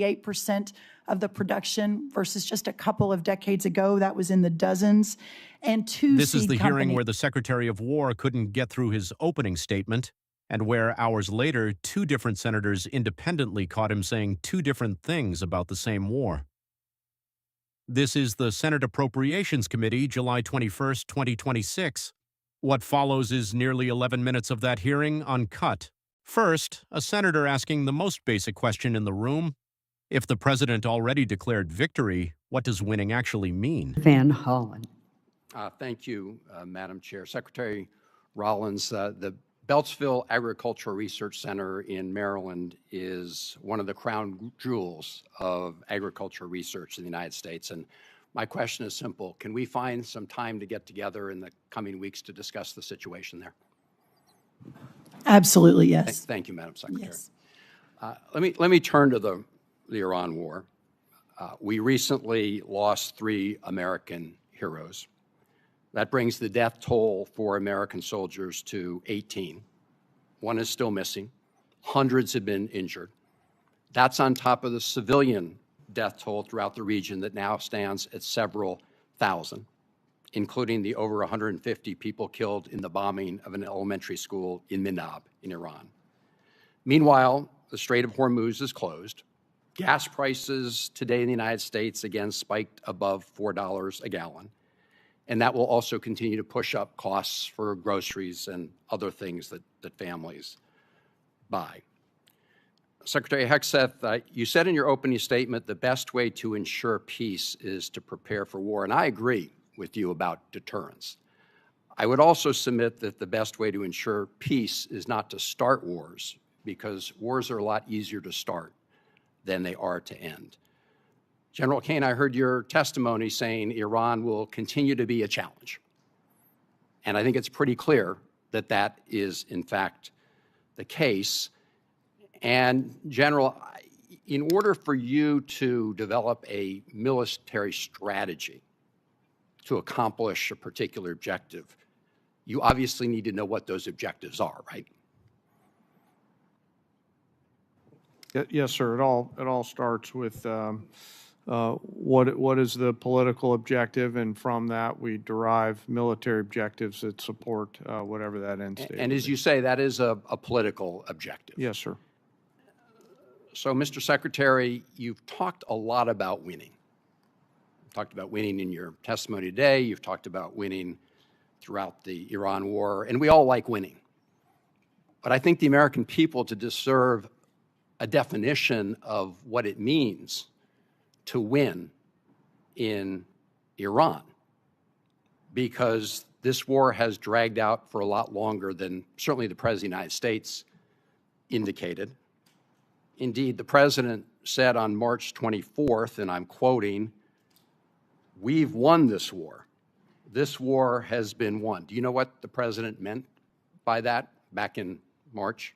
8% of the production versus just a couple of decades ago. That was in the dozens. And This is the hearing where the Secretary of War couldn't get through his opening statement, and where hours later, two different senators independently caught him saying two different things about the same war. This is the Senate Appropriations Committee, July 21st, 2026. What follows is nearly 11 minutes of that hearing uncut. First, a senator asking the most basic question in the room. If the president already declared victory, what does winning actually mean? Van Hollen. Thank you, Madam Chair. Secretary Rollins, the Beltsville Agricultural Research Center in Maryland is one of the crown jewels of agricultural research in the United States. And my question is simple. Can we find some time to get together in the coming weeks to discuss the situation there? Absolutely, yes. Thank you, Madam Secretary. Yes. Let me turn to the Iran war. We recently lost 3 American heroes. That brings the death toll for American soldiers to 18. 1 is still missing. Hundreds have been injured. That's on top of the civilian death toll throughout the region that now stands at several thousand, including the over 150 people killed in the bombing of an elementary school in Minab in Iran. Meanwhile, the Strait of Hormuz is closed. Gas prices today in the United States again spiked above $4 a gallon. And that will also continue to push up costs for groceries and other things that families buy. Secretary Hegseth, you said in your opening statement the best way to ensure peace is to prepare for war, and I agree with you about deterrence. I would also submit that the best way to ensure peace is not to start wars, because wars are a lot easier to start than they are to end. General Kane, I heard your testimony saying Iran will continue to be a challenge. And I think it's pretty clear that that is, in fact, the case. And, General, in order for you to develop a military strategy to accomplish a particular objective, you obviously need to know what those objectives are, right? Yes, sir. It all starts with what is the political objective, and from that we derive military objectives that support whatever that end state. And as you say, that is a political objective. Yes, sir. So, Mr. Secretary, you've talked a lot about winning. You've talked about winning in your testimony today. You've talked about winning throughout the Iran war, and we all like winning. But I think the American people deserve a definition of what it means to win in Iran, because this war has dragged out for a lot longer than certainly the President of the United States indicated. Indeed, the President said on March 24th, and I'm quoting, "We've won this war. This war has been won." Do you know what the President meant by that back in March?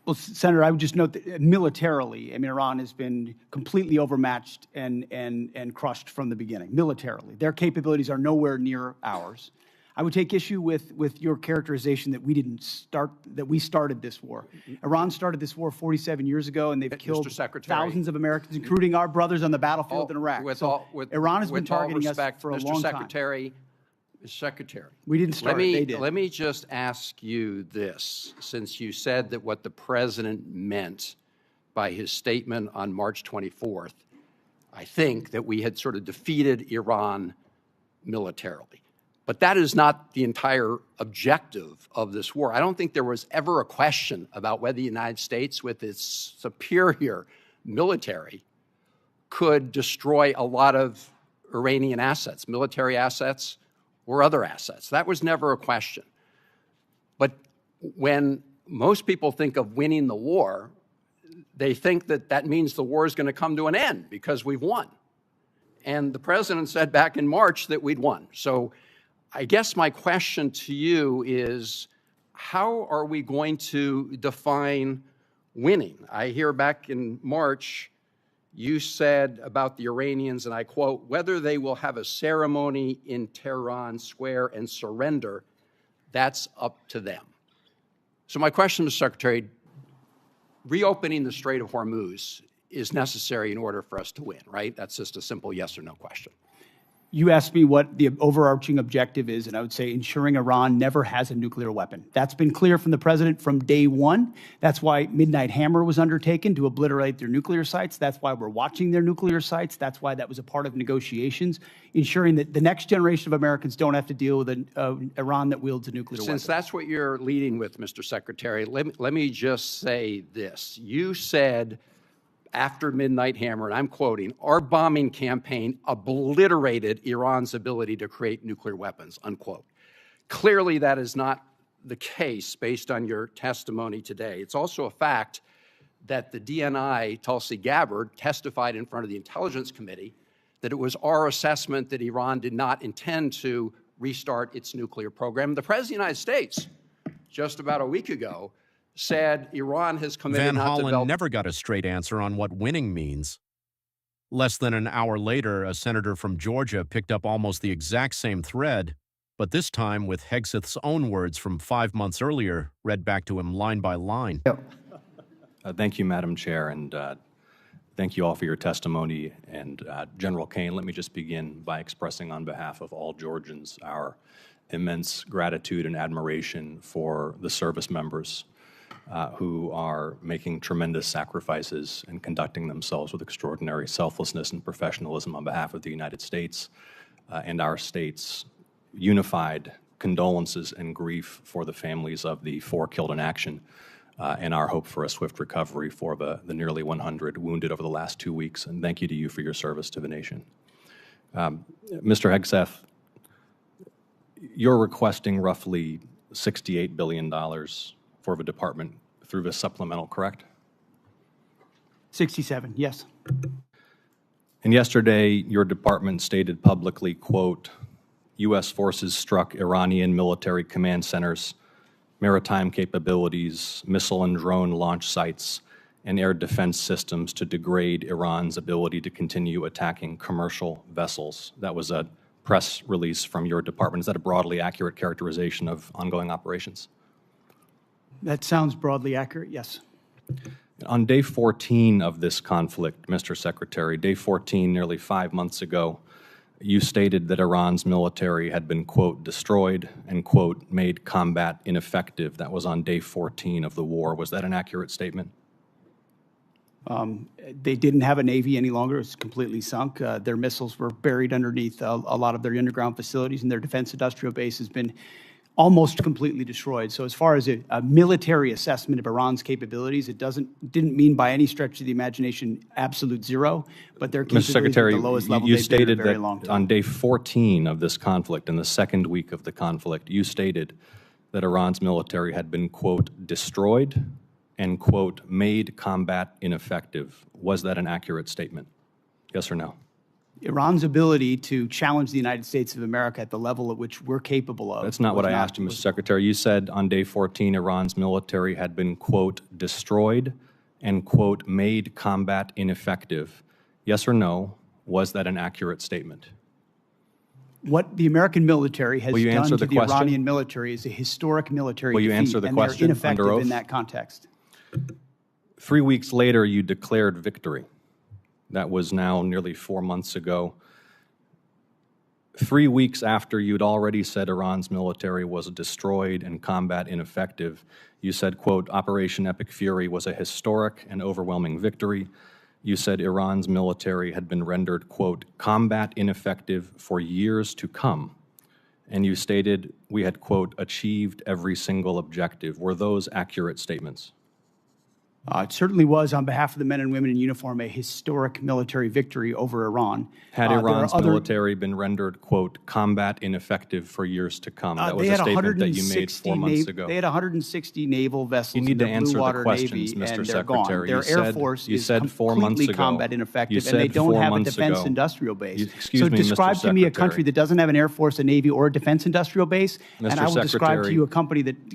Well, Senator, I would just note that militarily, I mean, Iran has been completely overmatched and crushed from the beginning, militarily. Their capabilities are nowhere near ours. I would take issue with your characterization that we started this war. Iran started this war 47 years ago, and they've killed thousands of Americans, including our brothers on the battlefield in Iraq. Iran has been targeting us for a long time. Mr. Secretary, we didn't start it, they did. Let me just ask you this, since you said that what the President meant by his statement on March 24th, I think that we had sort of defeated Iran militarily. But that is not the entire objective of this war. I don't think there was ever a question about whether the United States, with its superior military, could destroy a lot of Iranian assets, military assets, or other assets. That was never a question. But when most people think of winning the war, they think that that means the war is going to come to an end because we've won. And the President said back in March that we'd won. So I guess my question to you is, how are we going to define winning? I hear back in March, you said about the Iranians, and I quote, "Whether they will have a ceremony in Tehran Square and surrender, that's up to them." So my question, Mr. Secretary, reopening the Strait of Hormuz is necessary in order for us to win, right? That's just a simple yes or no question. You asked me what the overarching objective is, and I would say ensuring Iran never has a nuclear weapon. That's been clear from the president from day one. That's why Midnight Hammer was undertaken, to obliterate their nuclear sites. That's why we're watching their nuclear sites. That's why that was a part of negotiations, ensuring that the next generation of Americans don't have to deal with an Iran that wields a nuclear weapon. Since that's what you're leading with, Mr. Secretary, let me just say this. You said after Midnight Hammer, and I'm quoting, "Our bombing campaign obliterated Iran's ability to create nuclear weapons," unquote. Clearly, that is not the case based on your testimony today. It's also a fact that the DNI, Tulsi Gabbard, testified in front of the Intelligence Committee that it was our assessment that Iran did not intend to restart its nuclear program. The President of the United States, just about a week ago, said Iran has committed Van not to Hollen develop. never got a straight answer on what winning means. Less than an hour later, a senator from Georgia picked up almost the exact same thread, but this time with Hegseth's own words from 5 months earlier, read back to him line by line. Thank you, Madam Chair, and thank you all for your testimony. And General Kane, let me just begin by expressing on behalf of all Georgians our immense gratitude and admiration for the service members who are making tremendous sacrifices and conducting themselves with extraordinary selflessness and professionalism on behalf of the United States and our state's unified condolences and grief for the families of the 4 killed in action and our hope for a swift recovery for the nearly 100 wounded over the last 2 weeks. And thank you to you for your service to the nation. Mr. Hegseth, you're requesting roughly $68 billion for the department through this supplemental, correct? 67, yes. And yesterday, your department stated publicly, quote, U.S. forces struck Iranian military command centers, maritime capabilities, missile and drone launch sites, and air defense systems to degrade Iran's ability to continue attacking commercial vessels. That was a press release from your department. Is that a broadly accurate characterization of ongoing operations? That sounds broadly accurate, yes. On day 14 of this conflict, Mr. Secretary, day 14, nearly 5 months ago, you stated that Iran's military had been, quote, destroyed and, quote, made combat ineffective. That was on day 14 of the war. Was that an accurate statement? They didn't have a Navy any longer. It's completely sunk. Their missiles were buried underneath a lot of their underground facilities, and their defense industrial base has been almost completely destroyed. So as far as a military assessment of Iran's capabilities, it didn't mean by any stretch of the imagination absolute zero, but their capabilities Mr. Secretary, at the lowest level you they've been in a stated very that long time. on day 14 of this conflict, in the second week of the conflict, you stated that Iran's military had been, quote, destroyed and, quote, made combat ineffective. Was that an accurate statement? Yes or no? Iran's ability to challenge the United States of America at the level at which we're capable of. That's not what I asked you, Mr. Secretary. You said on day 14 Iran's military had been, quote, destroyed and, quote, made combat ineffective. Yes or no, was that an accurate statement? What the American military has Will you done answer to the the question? Iranian military is a historic military Will you defeat, answer the and question they're ineffective under oath? in that context. 3 weeks later, you declared victory. That was now nearly 4 months ago. 3 weeks after you'd already said Iran's military was destroyed and combat ineffective, you said, quote, Operation Epic Fury was a historic and overwhelming victory. You said Iran's military had been rendered, quote, combat ineffective for years to come. And you stated we had, quote, achieved every single objective. Were those accurate statements? It certainly was, on behalf of the men and women in uniform, a historic military victory over Iran. Had Iran's military been rendered, quote, combat ineffective for years to come? That was a statement that you made 4 months ago. They had 160 naval vessels You need in to the answer Blue the Water questions, Navy, Mr. and they're gone. Secretary. Their You Air said- Force you is said 4 months completely ago- combat you ineffective, said and they don't 4 have a months defense ago- industrial base. Excuse So me, Mr. describe to me a Secretary. country that doesn't have an Air Force, a Navy, or a defense industrial base, and Mr. I will describe to Secretary- you a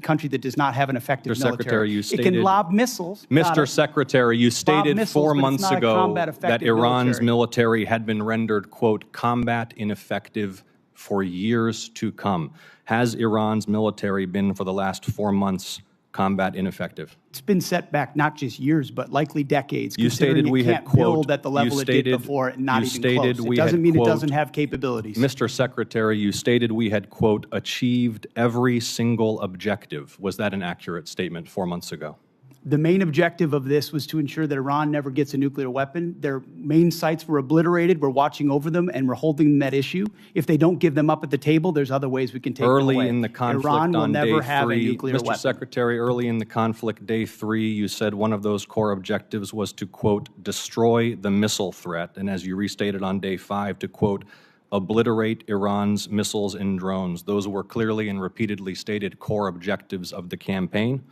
country that does not have an effective Mr. military. Secretary, you It stated- can lob missiles. Mr. Secretary, you stated missiles, 4 but it's months not a ago combat-effective that Iran's military. military had been rendered, quote, combat ineffective for years to come. Has Iran's military been, for the last 4 months, combat ineffective? It's been set back not just years, but likely decades. You considering stated we it had, can't quote, build at the level it did before and not even close. It doesn't mean it doesn't have capabilities. Mr. Secretary, you stated we had, quote, achieved every single objective. Was that an accurate statement 4 months ago? The main objective of this was to ensure that Iran never gets a nuclear weapon. Their main sites were obliterated. We're watching over them, and we're holding them at issue. If they don't give them up at the table, there's other ways we can take them away. Early in the conflict Iran will on never day have a 3, nuclear Mr. weapon. Secretary, early in the conflict, day 3, you said one of those core objectives was to, quote, destroy the missile threat, and as you restated on day 5, to, quote, obliterate Iran's missiles and drones. Those were clearly and repeatedly stated core objectives of the campaign,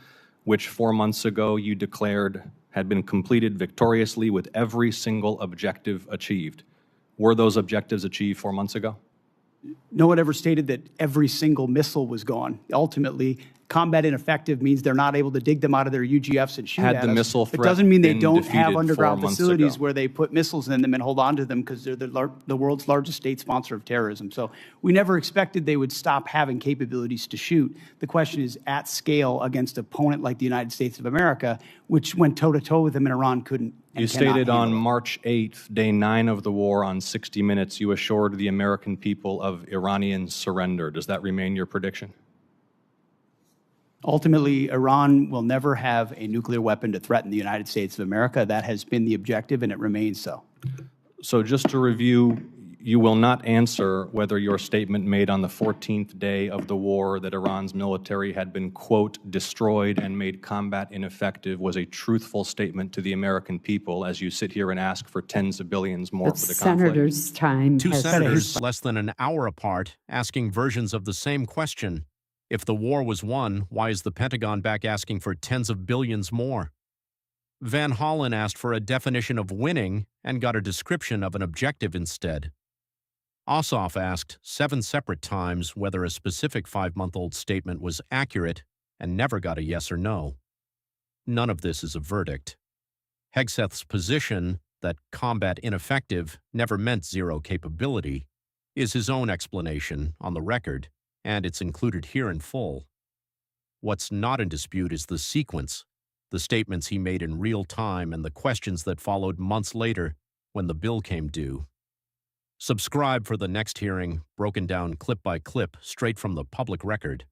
which 4 months ago you declared had been completed victoriously with every single objective achieved. Were those objectives achieved 4 months ago? No one ever stated that every single missile was gone. Ultimately, combat ineffective means they're not able to dig them out of their UGFs and shoot Had at the us. missile It threat doesn't mean they been don't defeated have 4 underground months facilities ago? where they put missiles in them and hold on to them because they're the world's largest state sponsor of terrorism. So we never expected they would stop having capabilities to shoot. The question is at scale against an opponent like the United States of America, which went toe-to-toe with them and Iran couldn't. You stated on March 8th, day 9 of the war, on 60 Minutes, you assured the American people of Iranian surrender. Does that remain your prediction? Ultimately, Iran will never have a nuclear weapon to threaten the United States of America. That has been the objective, and it remains so. So just to review, you will not answer whether your statement made on the 14th day of the war that Iran's military had been, quote, destroyed and made combat ineffective was a truthful statement to the American people as you sit here and ask for tens of billions more for the conflict. Senator's time Two has senators less than an hour apart asking versions of the same question. If the war was won, why is the Pentagon back asking for tens of billions more? Van Hollen asked for a definition of winning and got a description of an objective instead. Ossoff asked 7 separate times whether a specific 5-month-old statement was accurate and never got a yes or no. None of this is a verdict. Hegseth's position that combat ineffective never meant zero capability is his own explanation on the record, and it's included here in full. What's not in dispute is the sequence, the statements he made in real time and the questions that followed months later when the bill came due. Subscribe for the next hearing, broken down clip by clip, straight from the public record.